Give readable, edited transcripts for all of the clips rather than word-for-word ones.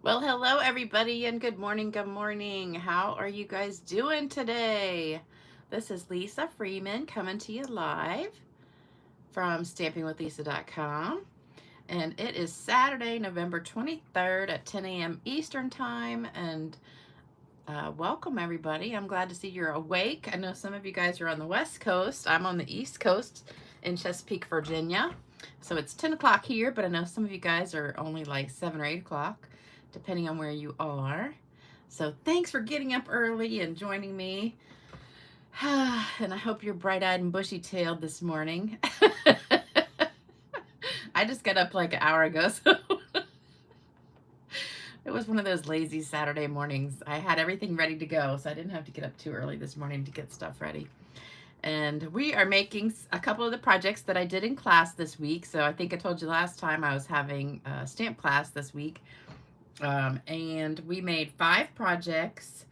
Well, hello everybody and good morning, good morning. How are you guys doing today? This is Lisa Freeman coming to you live from stampingwithlisa.com. And it is Saturday, November 23rd at 10 a.m. Eastern Time. And welcome everybody. I'm glad to see you're awake. I know some of you guys are on the West Coast. I'm on the East Coast in Chesapeake, Virginia. So it's 10 o'clock here, but I know some of you guys are only like 7 or 8 o'clock, depending on where you are. So thanks for getting up early and joining me. And I hope you're bright-eyed and bushy-tailed this morning. I just got up like an hour ago, so it was one of those lazy Saturday mornings. I had everything ready to go, so I didn't have to get up too early this morning to get stuff ready. And we are making a couple of the projects that I did in class this week. So I think I told you last time I was having a stamp class this week. And we made 5 projects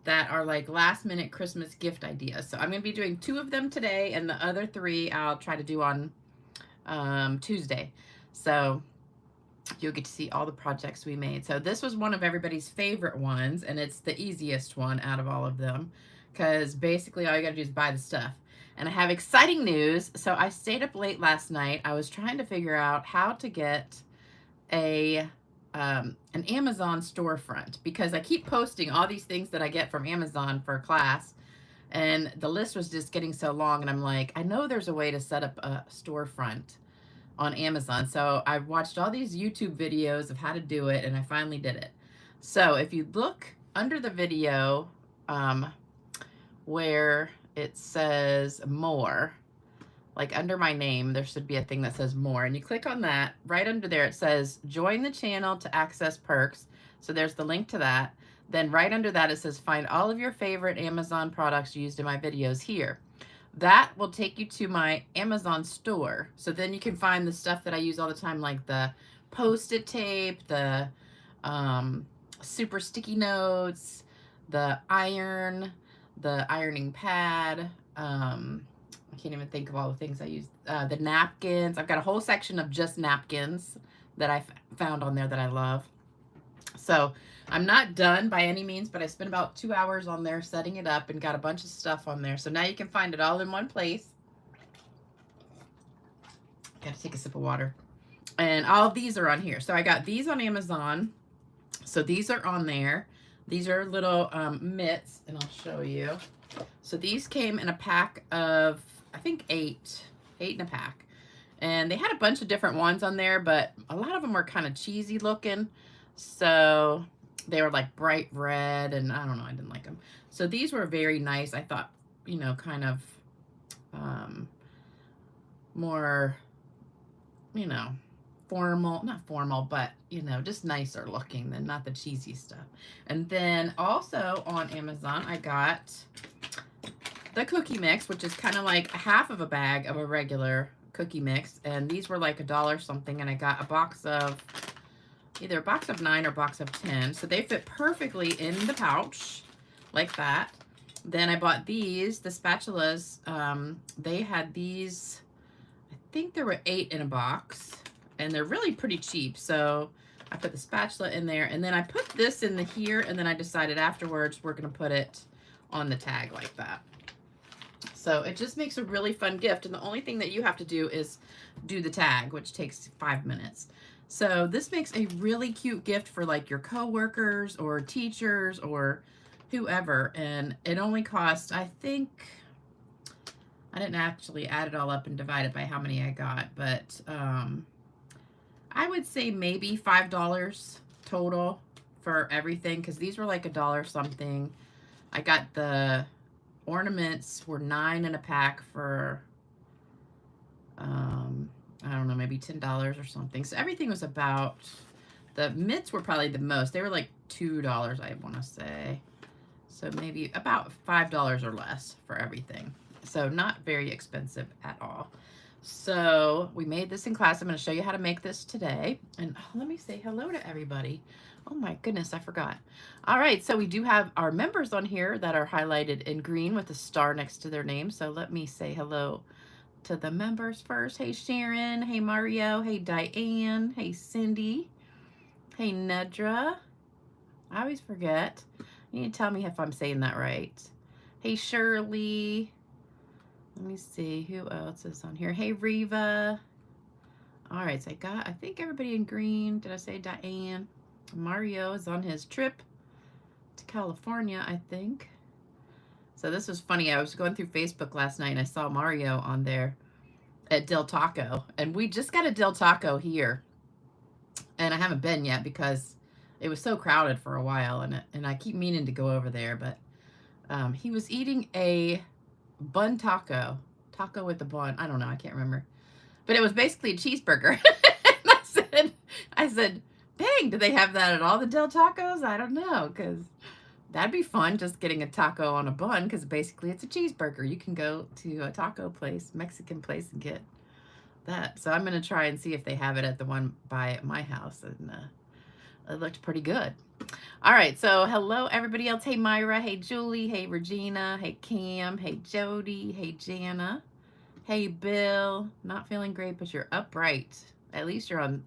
that are like last minute Christmas gift ideas. So I'm going to be doing 2 of them today, and the other 3 I'll try to do on Tuesday. So you'll get to see all the projects we made. So this was one of everybody's favorite ones, and it's the easiest one out of all of them because basically all you got to do is buy the stuff. And I have exciting news. So I stayed up late last night. I was trying to figure out how to get an Amazon storefront because I keep posting all these things that I get from Amazon for class, and the list was just getting so long, and I'm like, I know there's a way to set up a storefront on Amazon. So I watched all these YouTube videos of how to do it, and I finally did it. So if you look under the video where it says more, like under my name, there should be a thing that says more, and you click on that. Right under there it says join the channel to access perks. So there's the link to that. Then right under that it says find all of your favorite Amazon products used in my videos here. That will take you to my Amazon store. So then you can find the stuff that I use all the time, like the Post-it tape, the super sticky notes, the ironing pad, I can't even think of all the things I use. The napkins. I've got a whole section of just napkins that I found on there that I love. So I'm not done by any means, but I spent about 2 hours on there setting it up and got a bunch of stuff on there. So now you can find it all in one place. Gotta take a sip of water. And all of these are on here. So I got these on Amazon. So these are on there. These are little mitts, and I'll show you. So these came in a pack of, I think 8 in a pack. And they had a bunch of different ones on there, but a lot of them were kind of cheesy looking. So they were like bright red, and I don't know, I didn't like them. So these were very nice. I thought, you know, kind of more, you know, formal, not formal, but, you know, just nicer looking than not the cheesy stuff. And then also on Amazon, I got the cookie mix, which is kind of like half of a bag of a regular cookie mix. And these were like $1 something. And I got a box of either a box of 9 or a box of 10. So they fit perfectly in the pouch like that. Then I bought these, the spatulas. They had these, I think there were 8 in a box. And they're really pretty cheap. So I put the spatula in there. And then I put this in the here. And then I decided afterwards we're going to put it on the tag like that. So it just makes a really fun gift. And the only thing that you have to do is do the tag, which takes 5 minutes. So this makes a really cute gift for like your coworkers or teachers or whoever. And it only costs, I think, I didn't actually add it all up and divide it by how many I got, but I would say maybe $5 total for everything, because these were like $1 something. I got the ornaments were 9 in a pack for I don't know, maybe $10 or something. So everything was about, the mitts were probably the most. They were like $2, I want to say. So maybe about $5 or less for everything. So not very expensive at all. So we made this in class. I'm going to show you how to make this today. And let me say hello to everybody. Oh my goodness, I forgot. All right, so we do have our members on here that are highlighted in green with a star next to their name. So let me say hello to the members first. Hey Sharon, hey Mario, hey Diane, hey Cindy, hey Nedra, I always forget. You need to tell me if I'm saying that right. Hey, Shirley. Let me see. Who else is on here? Hey, Reva. All right, so I think everybody in green. Did I say Diane? Mario is on his trip to California, I think. So this was funny. I was going through Facebook last night and I saw Mario on there at Del Taco. And we just got a Del Taco here. And I haven't been yet because it was so crowded for a while. And I keep meaning to go over there. But he was eating a bun taco. Taco with the bun. I don't know. I can't remember. But it was basically a cheeseburger. And I said, dang, do they have that at all the Del Tacos? I don't know, because that'd be fun, just getting a taco on a bun, because basically it's a cheeseburger. You can go to a taco place, Mexican place, and get that. So I'm going to try and see if they have it at the one by my house. And it looked pretty good. All right, so hello, everybody else. Hey, Myra. Hey, Julie. Hey, Regina. Hey, Cam. Hey, Jody. Hey, Jana. Hey, Bill. Not feeling great, but you're upright. At least you're on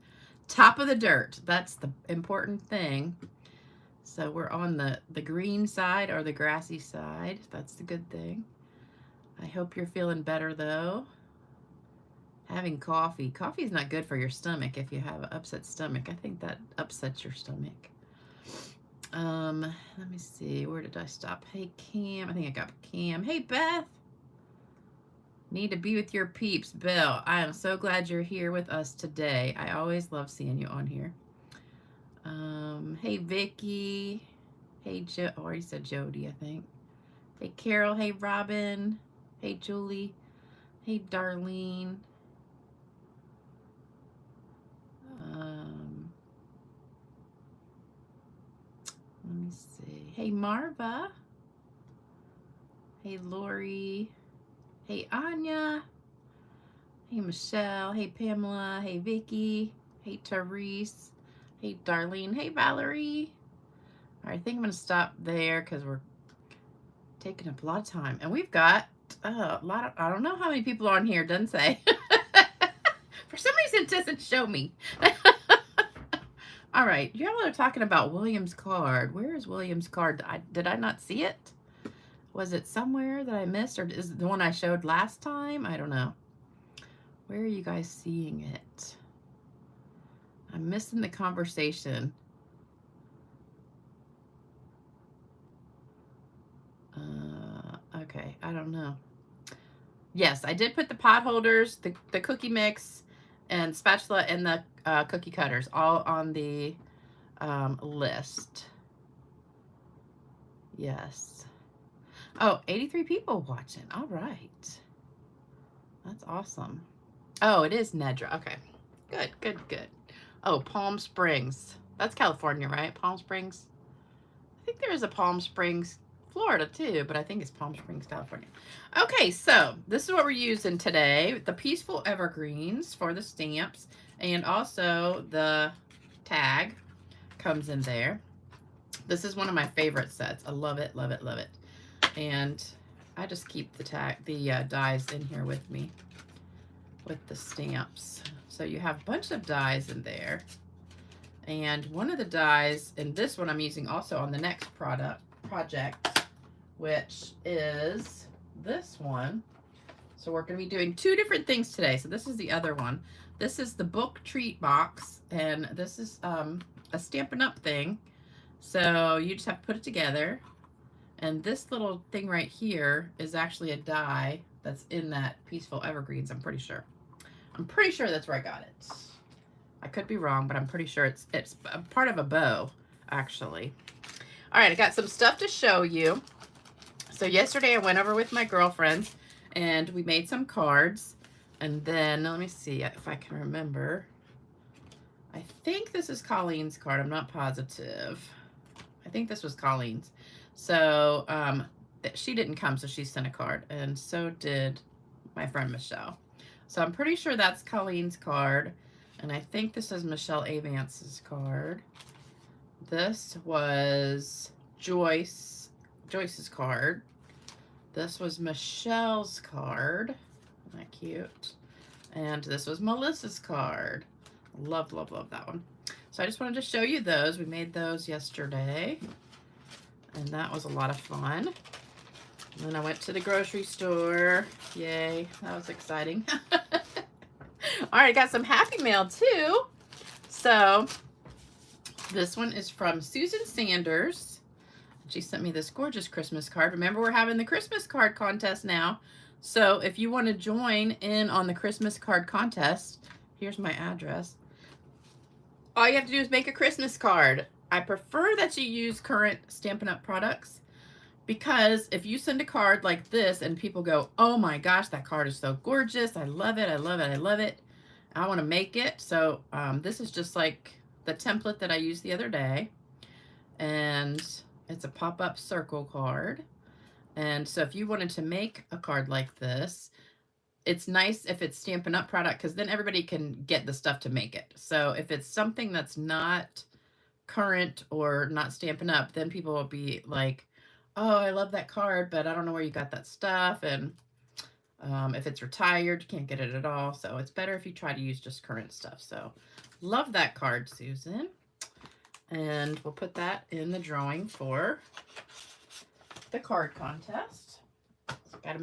top of the dirt. That's the important thing. So we're on the green side or the grassy side. That's the good thing. I hope you're feeling better, though. Having coffee. Coffee is not good for your stomach if you have an upset stomach. I think that upsets your stomach. Let me see. Where did I stop? Hey, Cam. I think I got Cam. Hey, Beth. Need to be with your peeps, Bill. I am so glad you're here with us today. I always love seeing you on here. Hey, Vicky. Hey, I already said Jody, I think. Hey, Carol. Hey, Robin. Hey, Julie. Hey, Darlene. Let me see. Hey, Marva. Hey, Lori. Hey, Anya. Hey, Michelle. Hey, Pamela. Hey, Vicky. Hey, Therese. Hey, Darlene. Hey, Valerie. All right, I think I'm going to stop there because we're taking up a lot of time. And we've got a lot of, I don't know how many people are on here, doesn't say. For some reason, it doesn't show me. All right, y'all are talking about William's card. Where is William's card? Did I not see it? Was it somewhere that I missed, or is it the one I showed last time? I don't know. Where are you guys seeing it? I'm missing the conversation. Okay, I don't know. Yes, I did put the pot holders, the cookie mix, and spatula and the cookie cutters all on the list. Yes. Oh, 83 people watching. All right. That's awesome. Oh, it is Nedra. Okay. Good, good, good. Oh, Palm Springs. That's California, right? Palm Springs. I think there is a Palm Springs, Florida too, but I think it's Palm Springs, California. Okay, so this is what we're using today. The Peaceful Evergreens for the stamps, and also the tag comes in there. This is one of my favorite sets. I love it, love it, love it. And I just keep the dies in here with me with the stamps. So you have a bunch of dies in there. And one of the dies, and this one I'm using also on the next project, which is this one. So we're going to be doing two different things today. So this is the other one. This is the book treat box, and this is a Stampin' Up thing. So you just have to put it together. And this little thing right here is actually a die that's in that Peaceful Evergreens, I'm pretty sure. I'm pretty sure that's where I got it. I could be wrong, but I'm pretty sure it's a part of a bow, actually. All right, I got some stuff to show you. So yesterday I went over with my girlfriends, and we made some cards. And then, let me see if I can remember. I think this is Colleen's card. I'm not positive. I think this was Colleen's. So she didn't come, so she sent a card, and so did my friend Michelle. So I'm pretty sure that's Colleen's card, and I think this is Michelle Avance's card. This was Joyce's card. This was Michelle's card. Isn't that cute? And this was Melissa's card. Love, love, love that one. So I just wanted to show you those. We made those yesterday, and that was a lot of fun. And then I went to the grocery store. Yay, that was exciting. All right, got some Happy Mail too. So this one is from Susan Sanders. She sent me this gorgeous Christmas card. Remember, we're having the Christmas card contest now. So if you want to join in on the Christmas card contest, here's my address. All you have to do is make a Christmas card. I prefer that you use current Stampin' Up! Products, because if you send a card like this and people go, oh my gosh, that card is so gorgeous, I love it, I love it, I love it, I want to make it. So this is just like the template that I used the other day, and it's a pop-up circle card. And so if you wanted to make a card like this, it's nice if it's Stampin' Up! Product, because then everybody can get the stuff to make it. So if it's something that's not current or not Stampin' Up!, then people will be like, oh, I love that card, but I don't know where you got that stuff. And if it's retired, you can't get it at all. So it's better if you try to use just current stuff. So love that card, Susan. And we'll put that in the drawing for the card contest. So I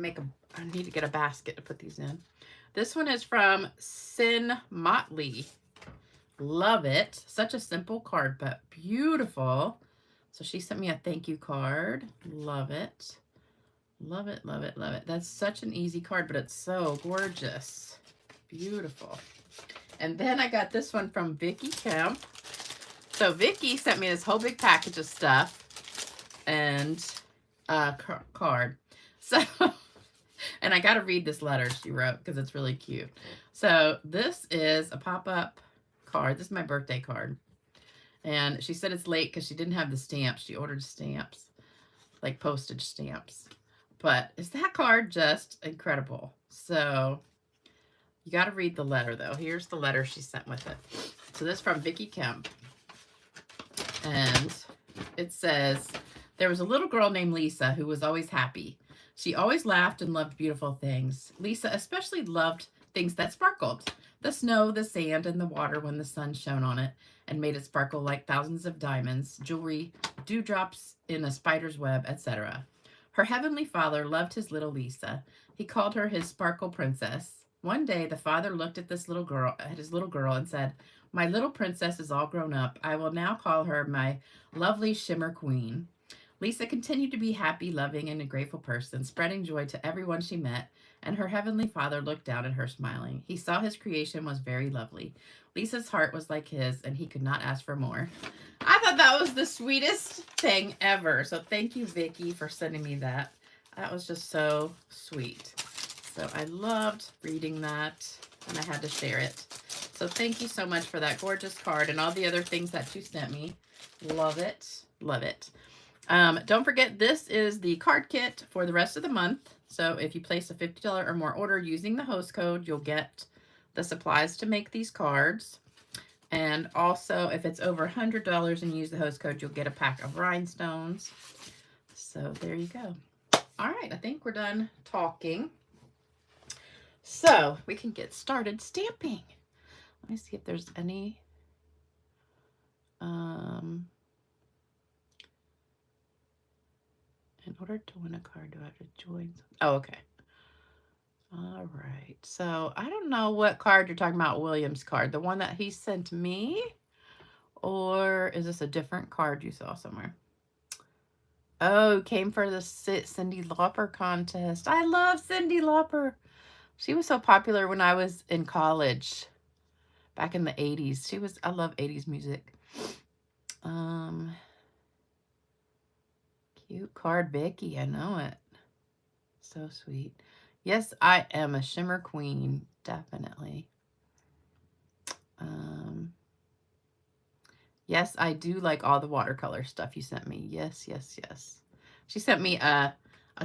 need to get a basket to put these in. This one is from Sin Motley. Love it. Such a simple card, but beautiful. So she sent me a thank you card. Love it. Love it, love it, love it. That's such an easy card, but it's so gorgeous. Beautiful. And then I got this one from Vicki Kemp. So Vicki sent me this whole big package of stuff and a card. So, and I got to read this letter she wrote because it's really cute. So this is a pop-up card. This is my birthday card. And she said it's late because she didn't have the stamps. She ordered stamps, like postage stamps. But is that card just incredible? So you got to read the letter, though. Here's the letter she sent with it. So this is from Vicki Kemp. And it says, there was a little girl named Lisa who was always happy. She always laughed and loved beautiful things. Lisa especially loved things that sparkled. The snow, the sand, and the water when the sun shone on it and made it sparkle like thousands of diamonds, jewelry, dewdrops in a spider's web, etc. Her heavenly father loved his little Lisa. He called her his sparkle princess. One day, the father looked at his little girl, and said, my little princess is all grown up. I will now call her my lovely shimmer queen. Lisa continued to be happy, loving, and a grateful person, spreading joy to everyone she met, and her heavenly father looked down at her smiling. He saw his creation was very lovely. Lisa's heart was like his, and he could not ask for more. I thought that was the sweetest thing ever. So thank you, Vicki, for sending me that. That was just so sweet. So I loved reading that, and I had to share it. So thank you so much for that gorgeous card and all the other things that you sent me. Love it. Love it. Don't forget, this is the card kit for the rest of the month. So if you place a $50 or more order using the host code, you'll get the supplies to make these cards. And also, if it's over $100 and you use the host code, you'll get a pack of rhinestones. So there you go. All right, I think we're done talking. So we can get started stamping. Let me see if there's any. In order to win a card, do I have to join? Oh, okay. All right. So I don't know what card you're talking about, William's card. The one that he sent me? Or is this a different card you saw somewhere? Oh, came for the Cyndi Lauper contest. I love Cyndi Lauper. She was so popular when I was in college. Back in the 80s. I love 80s music. Cute card, Vicki. I know it. So sweet. Yes, I am a shimmer queen. Definitely. Yes, I do like all the watercolor stuff you sent me. Yes, yes, yes. She sent me a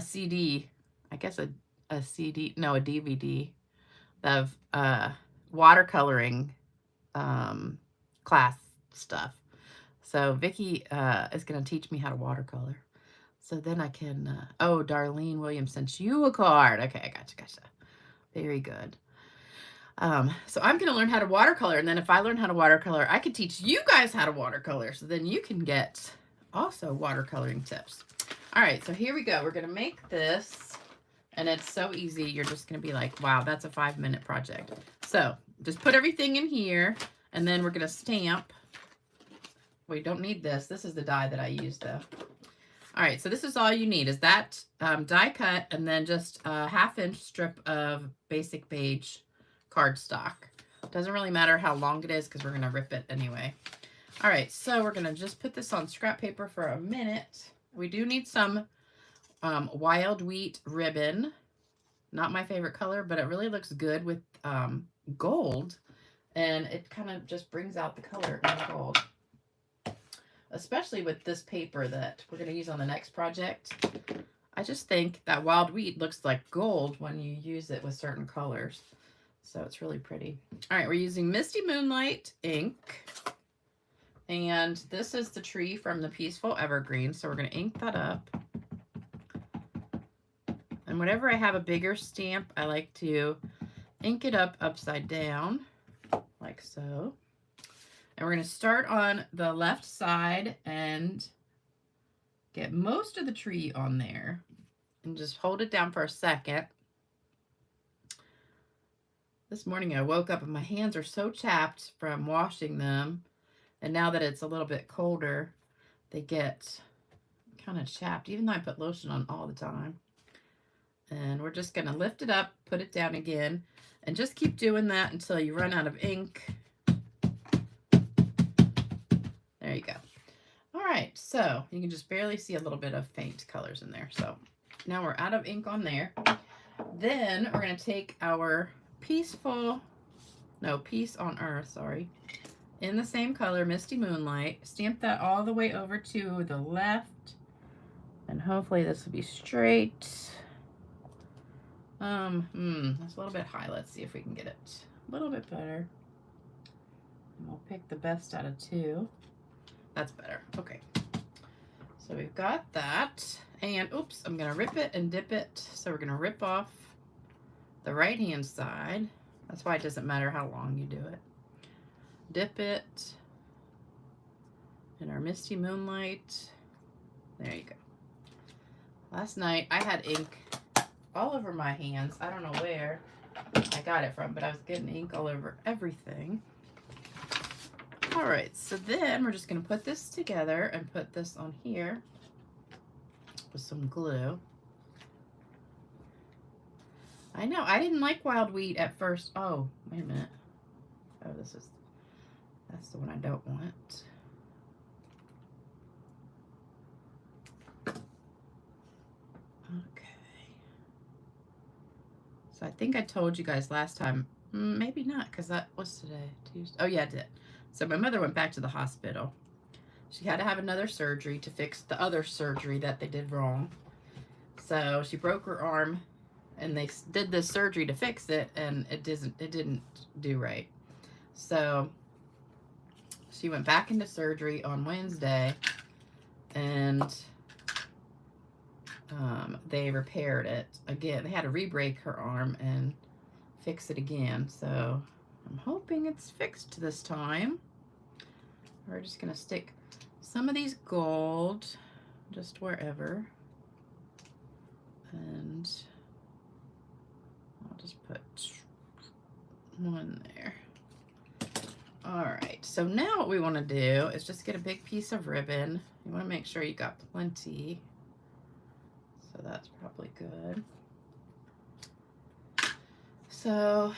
CD. I guess a CD. No, a DVD of watercoloring class stuff. So Vicki is going to teach me how to watercolor. So then I can, oh, Darlene Williams sent you a card. Okay, I gotcha. Very good. So I'm going to learn how to watercolor. And then if I learn how to watercolor, I could teach you guys how to watercolor. So then you can get also watercoloring tips. All right, so here we go. We're going to make this. And it's so easy. You're just going to be like, wow, that's a 5-minute project. So just put everything in here. And then we're going to stamp. We don't need this. This is the die that I used, though. All right, so this is all you need is that die cut and then just a 1/2-inch strip of basic beige cardstock. Doesn't really matter how long it is because we're going to rip it anyway. All right, so we're going to just put this on scrap paper for a minute. We do need some wild wheat ribbon. Not my favorite color, but it really looks good with gold. And it kind of just brings out the color in the gold. Especially with this paper that we're going to use on the next project. I just think that wild wheat looks like gold when you use it with certain colors. So it's really pretty. All right, we're using Misty Moonlight ink. And this is the tree from the Peaceful Evergreens. So we're going to ink that up. And whenever I have a bigger stamp, I like to ink it up upside down, like so. And we're going to start on the left side and get most of the tree on there. And just hold it down for a second. This morning I woke up and my hands are so chapped from washing them. And now that it's a little bit colder, they get kind of chapped, even though I put lotion on all the time. And we're just going to lift it up, put it down again, and just keep doing that until you run out of ink. There you go. All right, so you can just barely see a little bit of faint colors in there. So now we're out of ink on there. Then we're going to take our Peace on Earth, sorry, in the same color, Misty Moonlight. Stamp that all the way over to the left. And hopefully this will be straight. That's a little bit high. Let's see if we can get it a little bit better. And we'll pick the best out of 2. That's better. Okay. So we've got that. And oops, I'm going to rip it and dip it. So we're going to rip off the right-hand side. That's why it doesn't matter how long you do it. Dip it in our Misty Moonlight. There you go. Last night I had ink all over my hands. I don't know where I got it from, but I was getting ink all over everything. All right, so then we're just going to put this together and put this on here with some glue. I know, I didn't like wild wheat at first. Oh, wait a minute. Oh, that's the one I don't want. Okay. So I think I told you guys last time, maybe not, because that was today, Tuesday. Oh yeah, I did. So my mother went back to the hospital. She had to have another surgery to fix the other surgery that they did wrong. So she broke her arm, and they did this surgery to fix it, and it didn't do right. So she went back into surgery on Wednesday, and they repaired it again. They had to re-break her arm and fix it again. So I'm hoping it's fixed this time. We're just going to stick some of these gold just wherever. And I'll just put one there. All right, so now what we want to do is just get a big piece of ribbon. You want to make sure you got plenty. So that's probably good. So,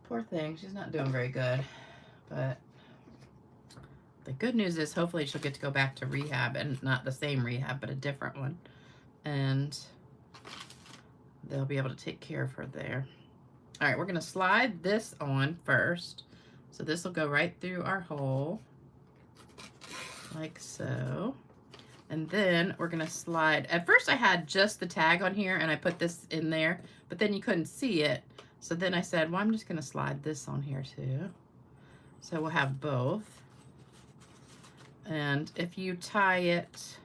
poor thing, she's not doing very good. But the good news is hopefully she'll get to go back to rehab, and not the same rehab, but a different one. And they'll be able to take care of her there. All right, we're going to slide this on first. So this will go right through our hole, like so. And then we're going to slide. At first I had just the tag on here, and I put this in there, but then you couldn't see it. So then I said, well, I'm just going to slide this on here too. So we'll have both. And if you tie it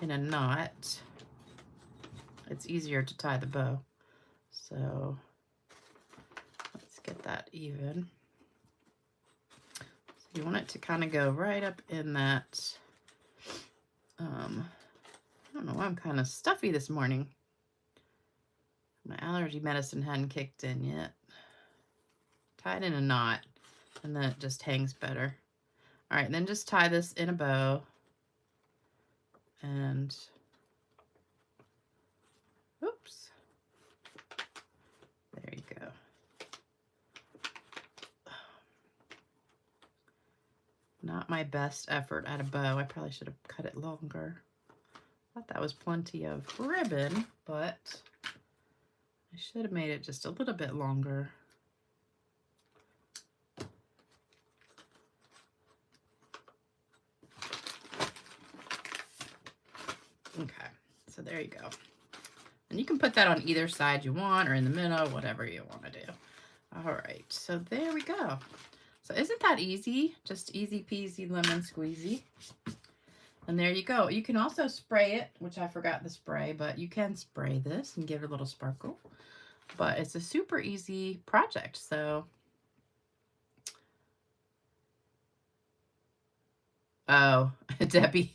in a knot, it's easier to tie the bow. So get that even. So you want it to kind of go right up in that, I don't know why I'm kind of stuffy this morning. My allergy medicine hadn't kicked in yet. Tie it in a knot, and then it just hangs better. All right, then just tie this in a bow. And, oops. There you go. Not my best effort at a bow. I probably should have cut it longer. Thought that was plenty of ribbon, but I should have made it just a little bit longer. Okay, so there you go. And you can put that on either side you want, or in the middle, whatever you want to do. All right, so there we go. So isn't that easy? Just easy peasy lemon squeezy. And there you go. You can also spray it, which I forgot the spray, but you can spray this and give it a little sparkle. But it's a super easy project, so. Oh, Debbie.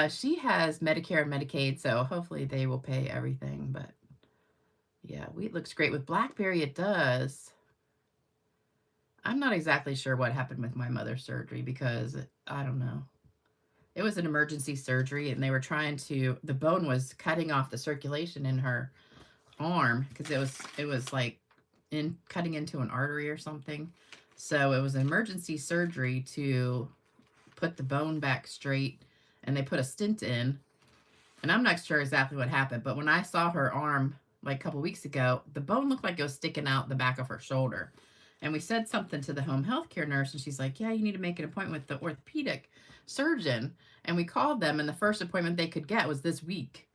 She has Medicare and Medicaid, so hopefully they will pay everything. But yeah, wheat looks great. With blackberry, it does. I'm not exactly sure what happened with my mother's surgery because I don't know. It was an emergency surgery, and they were trying to, the bone was cutting off the circulation in her arm because it was like cutting into an artery or something. So it was an emergency surgery to put the bone back straight, and they put a stent in. And I'm not sure exactly what happened, but when I saw her arm like a couple weeks ago, the bone looked like it was sticking out the back of her shoulder. And we said something to the home health care nurse, and she's like, yeah, you need to make an appointment with the orthopedic surgeon. And we called them, and the first appointment they could get was this week.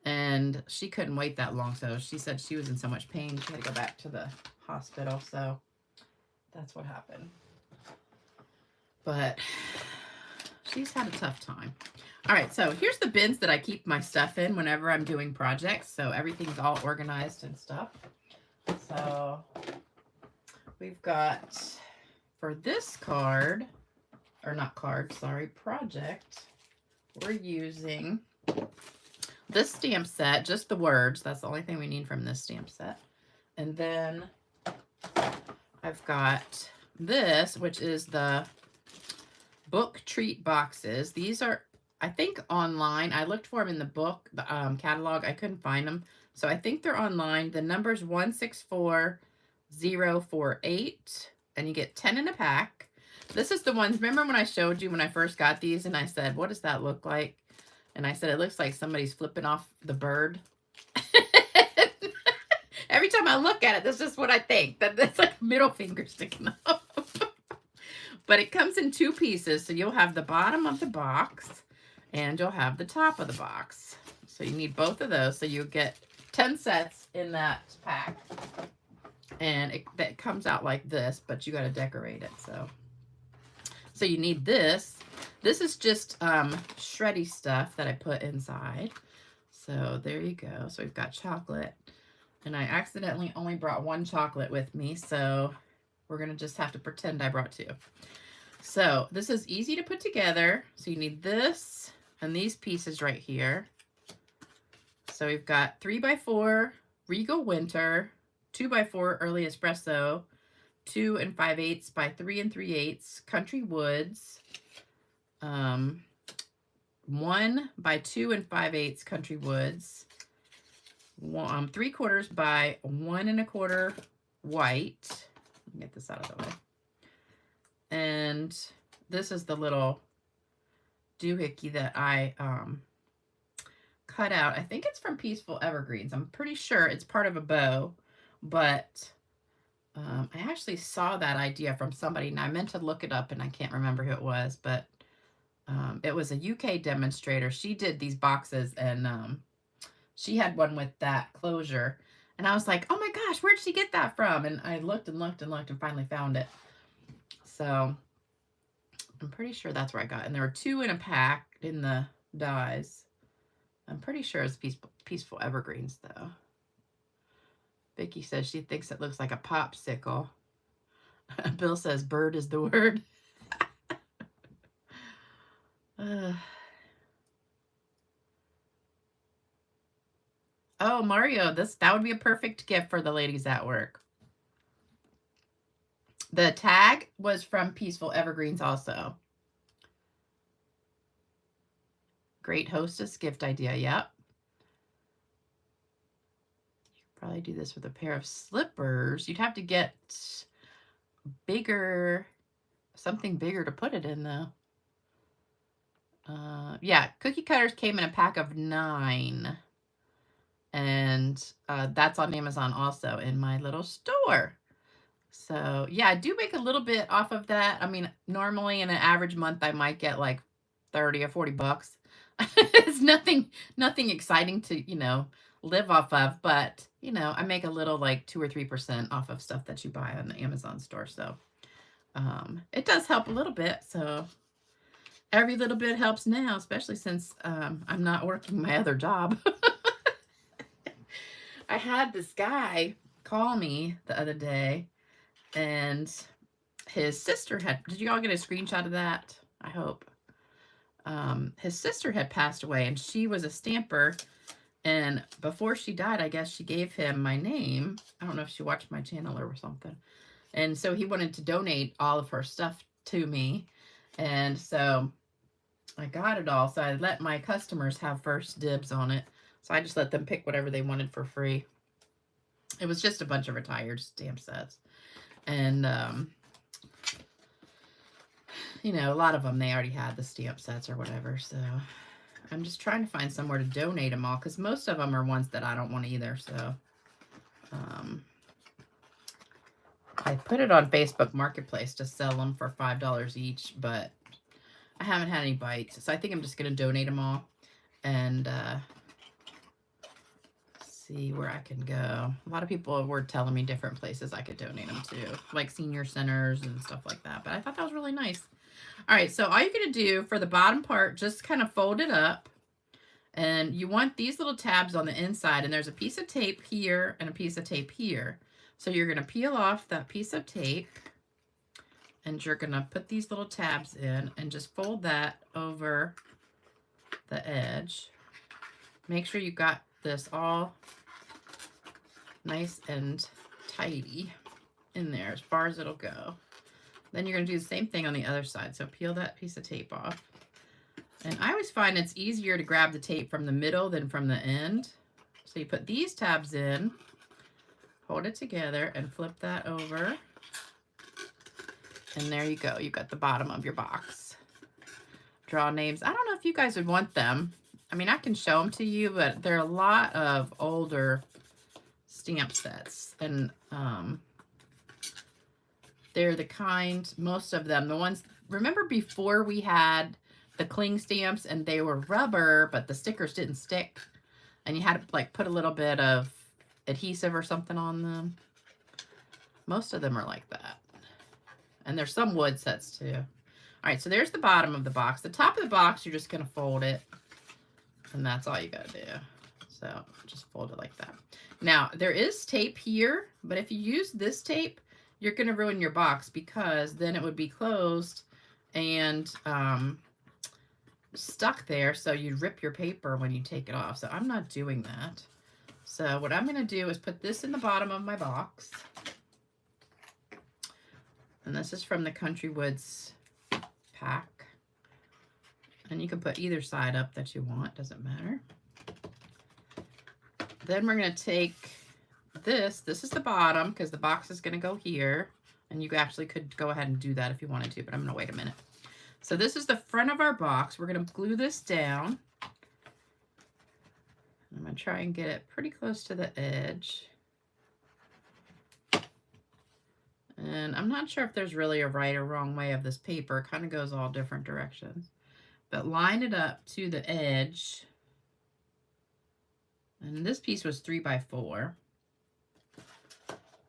And she couldn't wait that long, so she said she was in so much pain, she had to go back to the hospital. So that's what happened. But she's had a tough time. All right, so here's the bins that I keep my stuff in whenever I'm doing projects. So everything's all organized and stuff. So we've got, for this card, or not card, sorry, project, we're using this stamp set, just the words. That's the only thing we need from this stamp set. And then I've got this, which is the book treat boxes. These are, I think, online. I looked for them in the book catalog. I couldn't find them. So I think they're online. The number's 164048, and you get 10 in a pack. This is the ones, remember when I showed you when I first got these and I said, what does that look like? And I said, it looks like somebody's flipping off the bird. Every time I look at it, that's just what I think. That's like a middle finger sticking up. But it comes in two pieces. So you'll have the bottom of the box and you'll have the top of the box. So you need both of those. So you get 10 sets in that pack. And it comes out like this, but you got to decorate it. So you need this. This is just shreddy stuff that I put inside. So there you go. So we've got chocolate. And I accidentally only brought one chocolate with me. So we're going to just have to pretend I brought two. So this is easy to put together. So you need this and these pieces right here. So we've got 3x4 Regal Winter, 2x4 Early Espresso, 2 5/8 by 3 3/8 Country Woods, 1 by 2 5/8 Country Woods, 3/4 by 1 1/4 white. Let me get this out of the way. And this is the little doohickey that I cut out. I think it's from Peaceful Evergreens. I'm pretty sure it's part of a bow, but I actually saw that idea from somebody, and I meant to look it up, and I can't remember who it was, but it was a UK demonstrator. She did these boxes, and she had one with that closure. And I was like, oh my gosh, where'd she get that from? And I looked and looked and looked and finally found it. So I'm pretty sure that's where I got it. And there were 2 in a pack in the dies. I'm pretty sure it's Peaceful Evergreens, though. Vicky says she thinks it looks like a popsicle. Bill says bird is the word. Oh, Mario, that would be a perfect gift for the ladies at work. The tag was from Peaceful Evergreens also. Great hostess gift idea, yep. You could probably do this with a pair of slippers. You'd have to get bigger, something bigger to put it in though. Yeah, cookie cutters came in a pack of 9. And that's on Amazon also in my little store. So yeah, I do make a little bit off of that. I mean, normally in an average month, I might get like 30 or 40 bucks. It's nothing exciting to, live off of, but I make a little like 2 or 3% off of stuff that you buy on the Amazon store. So it does help a little bit. So every little bit helps now, especially since I'm not working my other job. I had this guy call me the other day, and his sister did you all get a screenshot of that? I hope. His sister had passed away, and she was a stamper, and before she died, I guess she gave him my name. I don't know if she watched my channel or something. And so he wanted to donate all of her stuff to me, and so I got it all. So I let my customers have first dibs on it. So I just let them pick whatever they wanted for free. It was just a bunch of retired stamp sets. And, a lot of them, they already had the stamp sets or whatever. So I'm just trying to find somewhere to donate them all, because most of them are ones that I don't want either. So I put it on Facebook Marketplace to sell them for $5 each, but I haven't had any bites. So I think I'm just going to donate them all and see where I can go. A lot of people were telling me different places I could donate them to, like senior centers and stuff like that. But I thought that was really nice. All right, so all you're going to do for the bottom part, just kind of fold it up. And you want these little tabs on the inside, and there's a piece of tape here and a piece of tape here. So you're going to peel off that piece of tape, and you're going to put these little tabs in and just fold that over the edge. Make sure you got this all nice and tidy in there as far as it'll go. Then you're going to do the same thing on the other side. So peel that piece of tape off. And I always find it's easier to grab the tape from the middle than from the end. So you put these tabs in, hold it together, and flip that over. And there you go. You got the bottom of your box. Draw names. I don't know if you guys would want them. I mean, I can show them to you, but they're a lot of older stamp sets. And they're the kind, most of them, the ones, remember before we had the cling stamps and they were rubber, but the stickers didn't stick? And you had to like put a little bit of adhesive or something on them. Most of them are like that. And there's some wood sets too. All right, so there's the bottom of the box. The top of the box, you're just going to fold it. And that's all you got to do. So just fold it like that. Now, there is tape here, but if you use this tape, you're going to ruin your box, because then it would be closed and stuck there, so you'd rip your paper when you take it off. So I'm not doing that. So what I'm going to do is put this in the bottom of my box. And this is from the Country Woods pack. And you can put either side up that you want, doesn't matter. Then we're going to take this is the bottom, because the box is going to go here, and you actually could go ahead and do that if you wanted to, but I'm going to wait a minute. So this is the front of our box. We're going to glue this down. I'm going to try and get it pretty close to the edge. And I'm not sure if there's really a right or wrong way of this paper. It kind of goes all different directions. But line it up to the edge. And this piece was 3 by 4.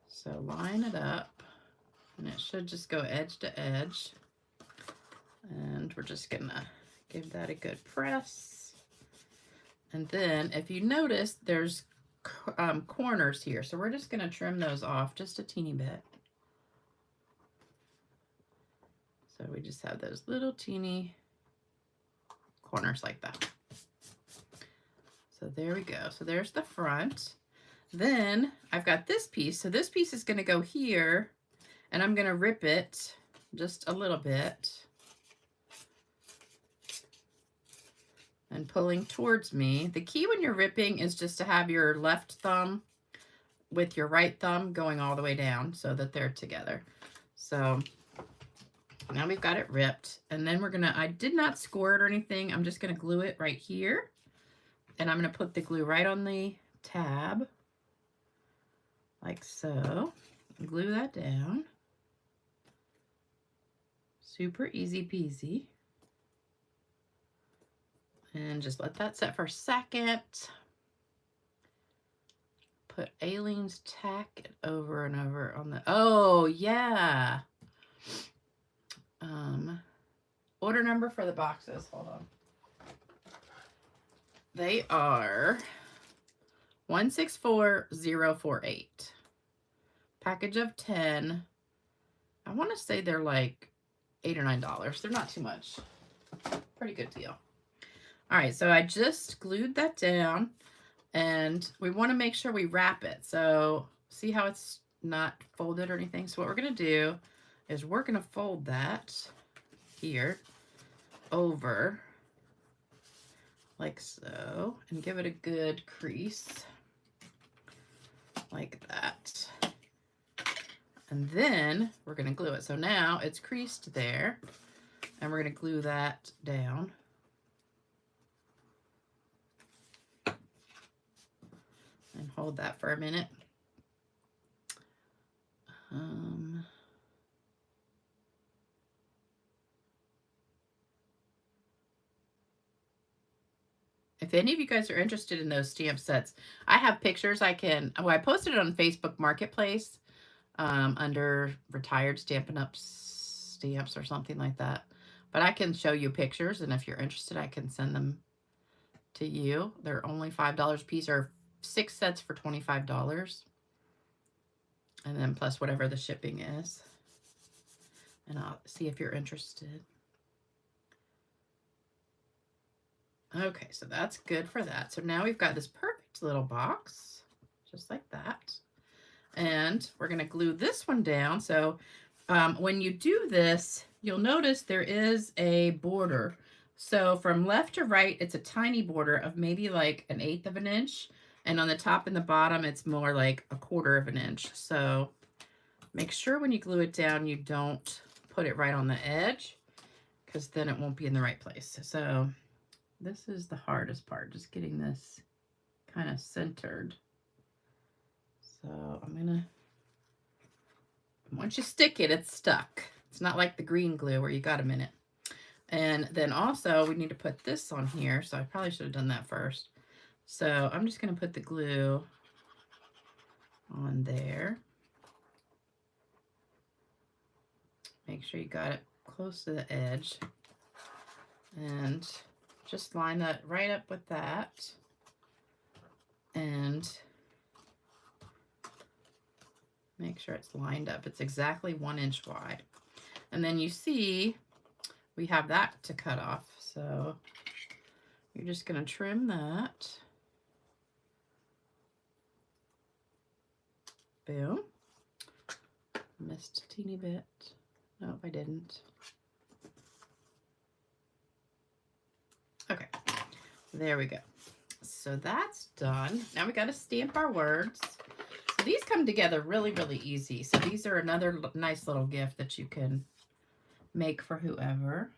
So line it up, and it should just go edge to edge. And we're just gonna give that a good press. And then if you notice, there's corners here. So we're just going to trim those off just a teeny bit. So we just have those little teeny corners like that. So there we go. So there's the front. Then I've got this piece. So this piece is going to go here, and I'm going to rip it just a little bit and pulling towards me. The key when you're ripping is just to have your left thumb with your right thumb going all the way down so that they're together. So now we've got it ripped, and then we're gonna, I did not score it or anything. I'm just gonna glue it right here, and I'm gonna put the glue right on the tab like so. Glue that down. Super easy peasy. And just let that set for a second. Put Aleene's tack over and over on the, oh yeah. Order number for the boxes, hold on. They are 164048. Package of 10. I want to say they're like $8 or $9. They're not too much. Pretty good deal. All right, so I just glued that down, and we want to make sure we wrap it. So see how it's not folded or anything? So what we're going to do is we're going to fold that here over like so, and give it a good crease like that. And then we're going to glue it. So now it's creased there, and we're going to glue that down. And hold that for a minute. If any of you guys are interested in those stamp sets, I have pictures I can, well, I posted it on Facebook Marketplace under retired Stampin' UP stamps or something like that. But I can show you pictures, and if you're interested, I can send them to you. They're only $5 a piece, or 6 sets for $25. And then plus whatever the shipping is. And I'll see if you're interested. Okay, so that's good for that. So now we've got this perfect little box, just like that. And we're going to glue this one down. So when you do this, you'll notice there is a border. So from left to right, it's a tiny border of maybe like 1/8 of an inch. And on the top and the bottom, it's more like 1/4 of an inch. So make sure when you glue it down, you don't put it right on the edge, because then it won't be in the right place. So this is the hardest part, just getting this kind of centered. So I'm gonna, once you stick it, it's stuck. It's not like the green glue where you got a minute. And then also we need to put this on here. So I probably should have done that first. So I'm just gonna put the glue on there. Make sure you got it close to the edge. And just line that right up with that. And make sure it's lined up. It's exactly 1 inch wide. And then you see we have that to cut off. So you're just going to trim that. Boom. Missed a teeny bit. Nope, I didn't. Okay, there we go. So that's done. Now we got to stamp our words. So these come together really, really easy. So these are another nice little gift that you can make for whoever.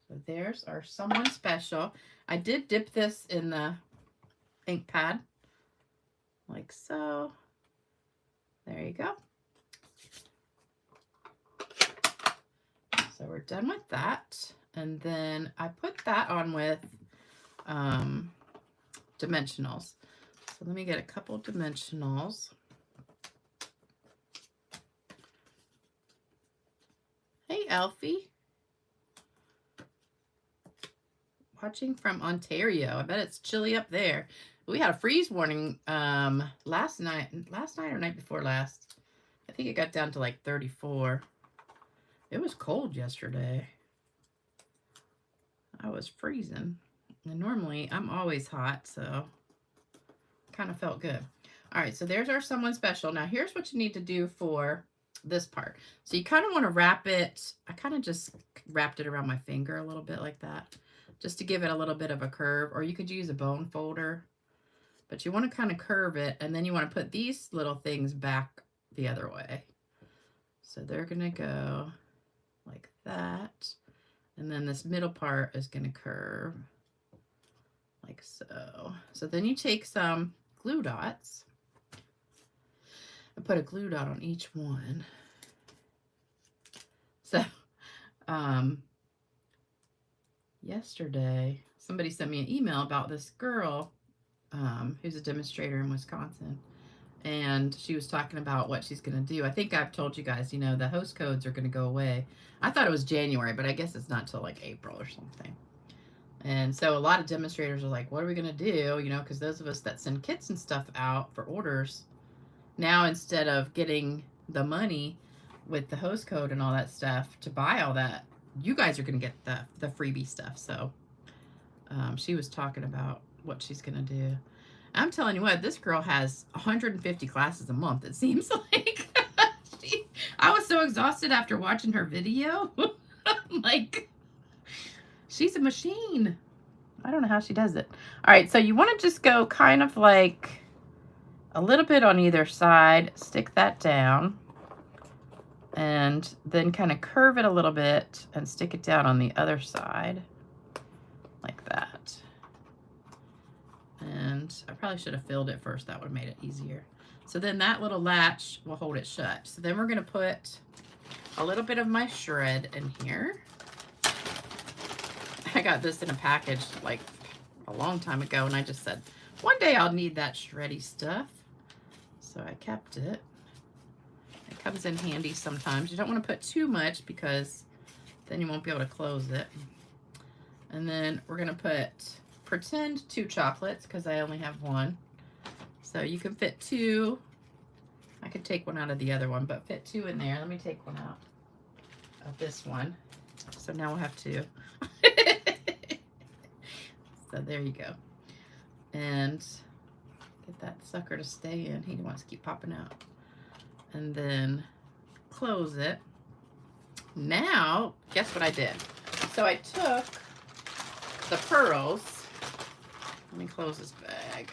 So there's our someone special. I did dip this in the ink pad, like so. There you go. So we're done with that. And then I put that on with dimensionals. So let me get a couple dimensionals. Hey, Alfie. Watching from Ontario. I bet it's chilly up there. We had a freeze warning last night or night before last. I think it got down to like 34. It was cold yesterday. I was freezing. And normally I'm always hot, so kind of felt good. All right, so there's our someone special. Now here's what you need to do for this part. So you kind of want to wrap it. I kind of just wrapped it around my finger a little bit like that, just to give it a little bit of a curve, or you could use a bone folder, but you want to kind of curve it, and then you want to put these little things back the other way. So they're going to go like that, and then this middle part is going to curve like so. So then you take some glue dots and put a glue dot on each one. So yesterday somebody sent me an email about this girl who's a demonstrator in Wisconsin, and she was talking about what she's going to do. I think I've told you guys, you know, the host codes are going to go away. I thought it was January, but I guess it's not till like April or something. And so a lot of demonstrators are like, what are we going to do? You know, because those of us that send kits and stuff out for orders, now instead of getting the money with the host code and all that stuff to buy all that, you guys are going to get the freebie stuff. So she was talking about what she's going to do. I'm telling you what, this girl has 150 classes a month, it seems like. I was so exhausted after watching her video. Like, she's a machine. I don't know how she does it. All right, so you want to just go kind of like a little bit on either side, stick that down, and then kind of curve it a little bit and stick it down on the other side like that. And I probably should have filled it first. That would have made it easier. So then that little latch will hold it shut. So then we're going to put a little bit of my shred in here. I got this in a package like a long time ago, and I just said, one day I'll need that shreddy stuff. So I kept it. It comes in handy sometimes. You don't want to put too much because then you won't be able to close it. And then we're going to pretend 2 chocolates because I only have 1. So you can fit 2. I could take one out of the other one, but fit 2 in there. Let me take one out of this one. So now we'll have 2. So there you go. And get that sucker to stay in. He wants to keep popping out. And then close it. Now, guess what I did? So I took the pearls. Let me close this bag.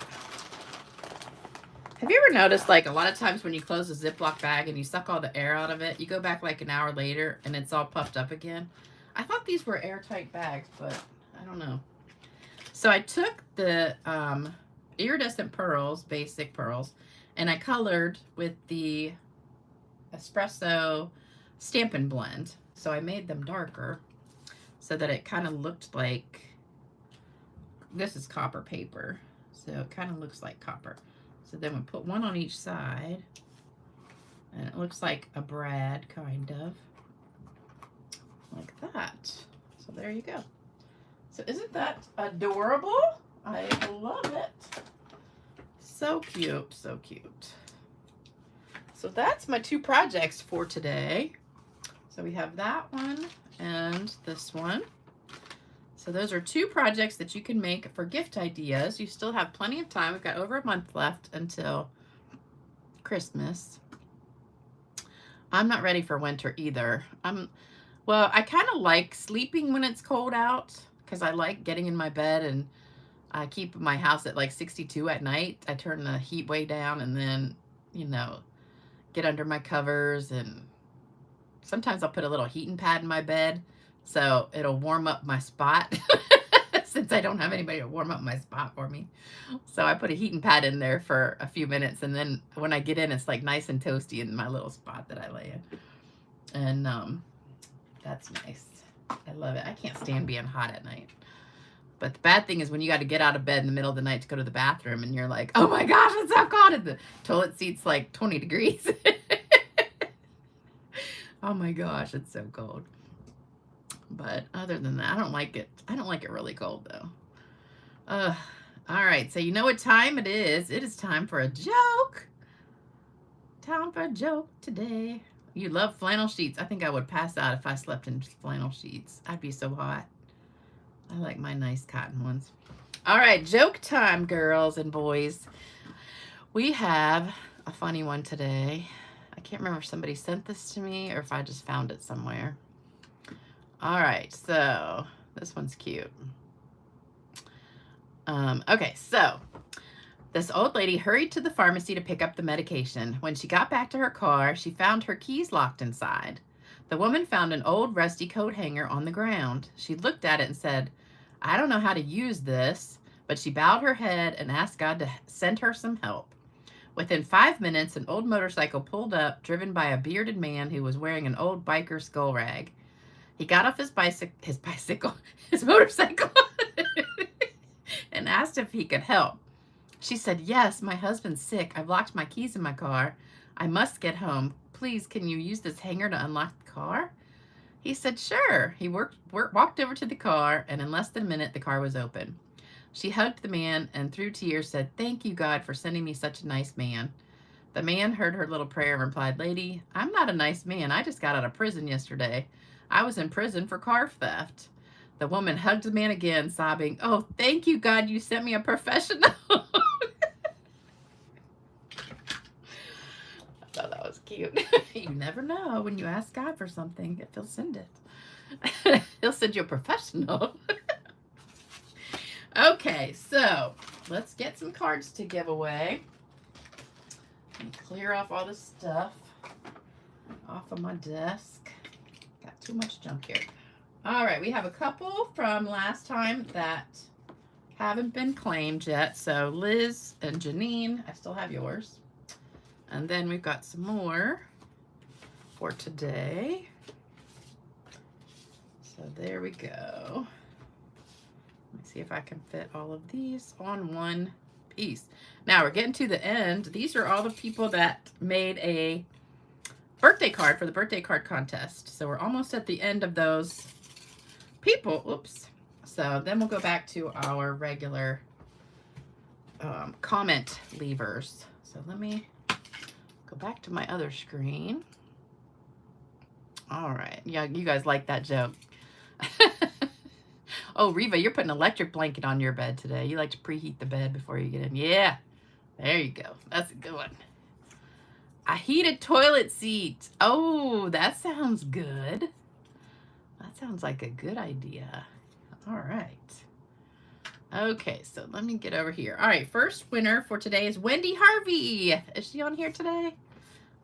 Have you ever noticed, like, a lot of times when you close a Ziploc bag and you suck all the air out of it, you go back like an hour later and it's all puffed up again? I thought these were airtight bags, but I don't know. So I took the iridescent pearls, basic pearls, and I colored with the espresso Stampin' blend. So I made them darker so that it kind of looked like, this is copper paper, so it kind of looks like copper. So then we put one on each side, and it looks like a brad, kind of, like that. So there you go. So isn't that adorable? I love it. So cute, so cute. So that's my 2 projects for today. So we have that one and this one. So those are 2 projects that you can make for gift ideas. You still have plenty of time. We've got over a month left until Christmas. I'm not ready for winter either. Well, I kind of like sleeping when it's cold out because I like getting in my bed, and I keep my house at like 62 at night. I turn the heat way down and then, you know, get under my covers, and sometimes I'll put a little heating pad in my bed so it'll warm up my spot since I don't have anybody to warm up my spot for me. So I put a heating pad in there for a few minutes, and then when I get in, it's like nice and toasty in my little spot that I lay in. And that's nice. I love it. I can't stand being hot at night. But the bad thing is when you got to get out of bed in the middle of the night to go to the bathroom, and you're like, oh my gosh, it's so cold, and the toilet seat's like 20 degrees. Oh my gosh, it's so cold. But other than that, I don't like it. I don't like it really cold though. All right, so you know what time it is. It is time for a joke. Time for a joke today. You love flannel sheets. I think I would pass out if I slept in flannel sheets. I'd be so hot. I like my nice cotton ones. All right, joke time, girls and boys. We have a funny one today. I can't remember if somebody sent this to me or if I just found it somewhere. All right, so this one's cute. Okay, so this old lady hurried to the pharmacy to pick up the medication. When she got back to her car, she found her keys locked inside. The woman found an old rusty coat hanger on the ground. She looked at it and said, "I don't know how to use this," but she bowed her head and asked God to send her some help. Within 5 minutes, an old motorcycle pulled up, driven by a bearded man who was wearing an old biker skull rag. He got off his motorcycle, and asked if he could help. She said, "Yes, my husband's sick. I've locked my keys in my car. I must get home. Please, can you use this hanger to unlock the car?" He said, "Sure." He walked over to the car, and in less than a minute, the car was open. She hugged the man and through tears said, "Thank you, God, for sending me such a nice man." The man heard her little prayer and replied, "Lady, I'm not a nice man. I just got out of prison yesterday. I was in prison for car theft." The woman hugged the man again, sobbing, "Oh, thank you, God, you sent me a professional." I thought that was cute. You never know when you ask God for something if he'll send it. He'll send you a professional. Okay, so let's get some cards to give away. And clear off all this stuff off of my desk. Got too much junk here. All right, we have a couple from last time that haven't been claimed yet. So Liz and Janine, I still have yours. And then we've got some more for today. So there we go. Let me see if I can fit all of these on one piece. Now we're getting to the end. These are all the people that made a birthday card for the birthday card contest. So we're almost at the end of those people. Oops. So then we'll go back to our regular comment leavers. So let me go back to my other screen. All right. Yeah, you guys like that joke. Oh, Reva, you're putting an electric blanket on your bed today. You like to preheat the bed before you get in. Yeah, there you go. That's a good one. A heated toilet seat. Oh, that sounds good. That sounds like a good idea. All right. Okay, so let me get over here. All right, first winner for today is Wendy Harvey. Is she on here today?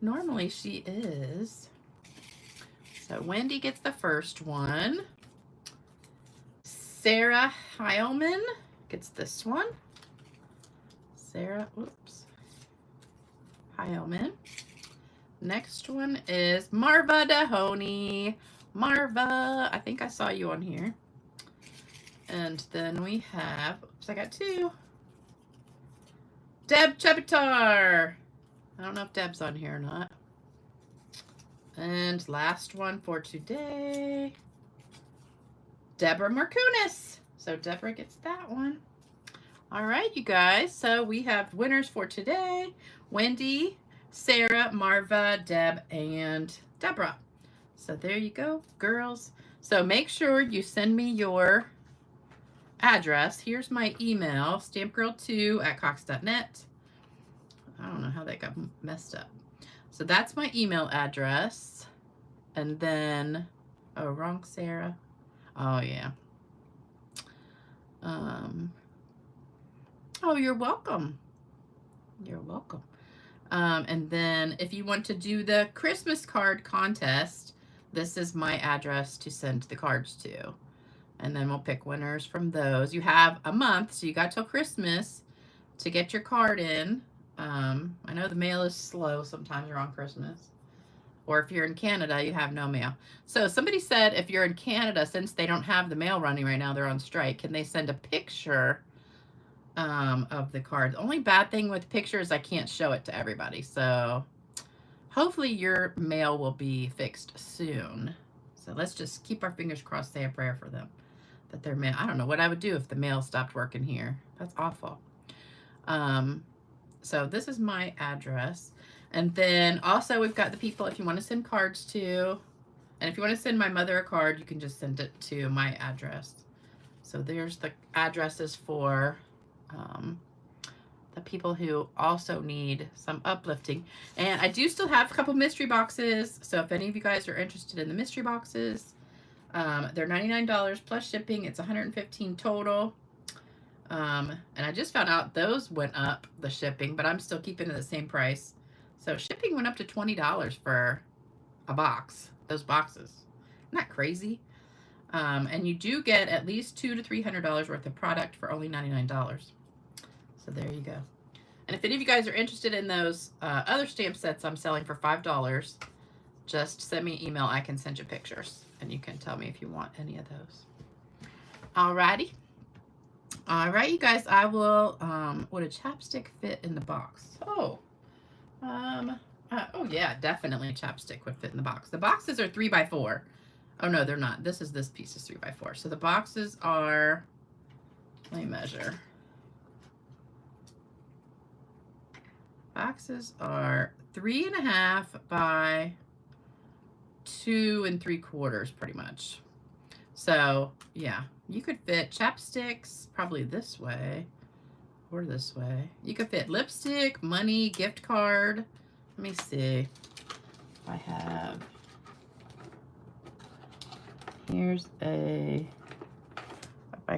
Normally she is. So Wendy gets the first one. Sarah Heilman gets this one. Sarah, oops. Heilman. Next one is Marva Dahoney. Marva, I think I saw you on here. And then we have, oops, I got two. Deb Chebitar. I don't know if Deb's on here or not. And last one for today, Deborah Markunis. So Deborah gets that one. All right, you guys. So we have winners for today. Wendy, Sarah, Marva, Deb, and Deborah. So there you go, girls. So make sure you send me your address. Here's my email, stampgirl2@cox.net. I don't know how that got messed up. So that's my email address. And then, oh, wrong Sarah. Oh, yeah. Oh, you're welcome. You're welcome. And then if you want to do the Christmas card contest, this is my address to send the cards to. And then we'll pick winners from those. You have a month, so you got till Christmas to get your card in. I know the mail is slow sometimes around Christmas. Or if you're in Canada, you have no mail. So somebody said if you're in Canada, since they don't have the mail running right now, they're on strike, can they send a picture of the card? The only bad thing with pictures, I can't show it to everybody. So hopefully your mail will be fixed soon. So let's just keep our fingers crossed, say a prayer for them. That their mail, I don't know what I would do if the mail stopped working here. That's awful. So this is my address. And then also we've got the people if you want to send cards to. And if you want to send my mother a card, you can just send it to my address. So there's the addresses for the people who also need some uplifting. And I do still have a couple mystery boxes. So if any of you guys are interested in the mystery boxes, they're $99 plus shipping. It's $115 total. And I just found out those went up, the shipping, but I'm still keeping it the same price. So shipping went up to $20 for a box, those boxes. Isn't that crazy? And you do get at least $200 to $300 worth of product for only $99. So there you go. And if any of you guys are interested in those other stamp sets I'm selling for $5, just send me an email. I can send you pictures, and you can tell me if you want any of those. Alrighty. All right, you guys, I will, would a chapstick fit in the box? Oh, oh yeah, definitely a chapstick would fit in the box. The boxes are 3x4. Oh no, they're not. This piece is 3x4. So the boxes are, let me measure. Boxes are 3.5 by 2 3/4, pretty much. So yeah, you could fit chapsticks probably this way or this way. You could fit lipstick, money, gift card. Let me see if I have. Here's my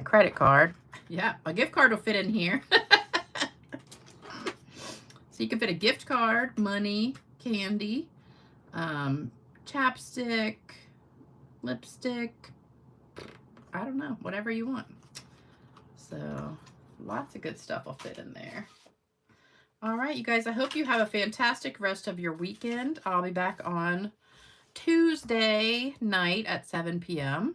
credit card. Yeah, a gift card will fit in here. So you can fit a gift card, money, candy, chapstick, lipstick, I don't know, whatever you want. So lots of good stuff will fit in there. All right, you guys, I hope you have a fantastic rest of your weekend. I'll be back on Tuesday night at 7 p.m.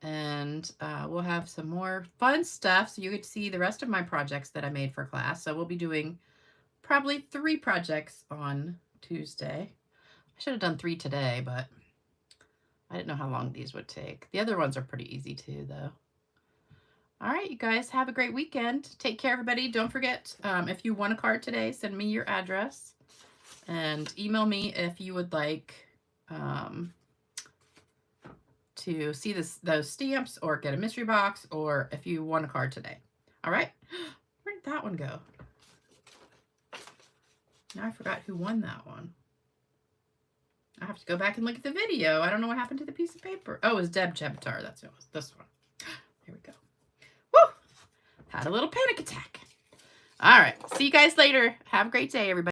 And we'll have some more fun stuff. So you get to see the rest of my projects that I made for class. So we'll be doing probably 3 projects on Tuesday. I should have done 3 today, but I didn't know how long these would take. The other ones are pretty easy too, though. All right, you guys, have a great weekend. Take care, everybody. Don't forget, if you want a card today, send me your address and email me if you would like to see those stamps or get a mystery box, or if you want a card today. All right, where did that one go? Now I forgot who won that one. I have to go back and look at the video. I don't know what happened to the piece of paper. Oh, it was Deb Chebitar. That's who it was. This one. Here we go. Woo! Had a little panic attack. All right. See you guys later. Have a great day, everybody.